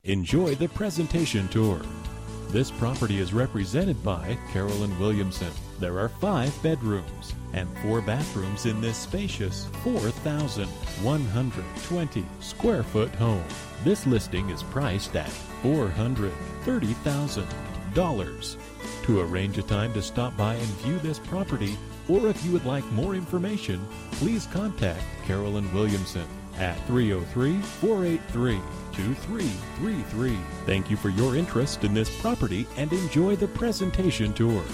Enjoy the presentation tour. This property is represented by Carolyn Williamson. There are 5 bedrooms and 4 bathrooms in this spacious 4,120 square foot home. This listing is priced at $430,000. To arrange a time to stop by and view this property, or if you would like more information, please contact Carolyn Williamson at 303-483-2333. Thank you for your interest in this property and enjoy the presentation tour.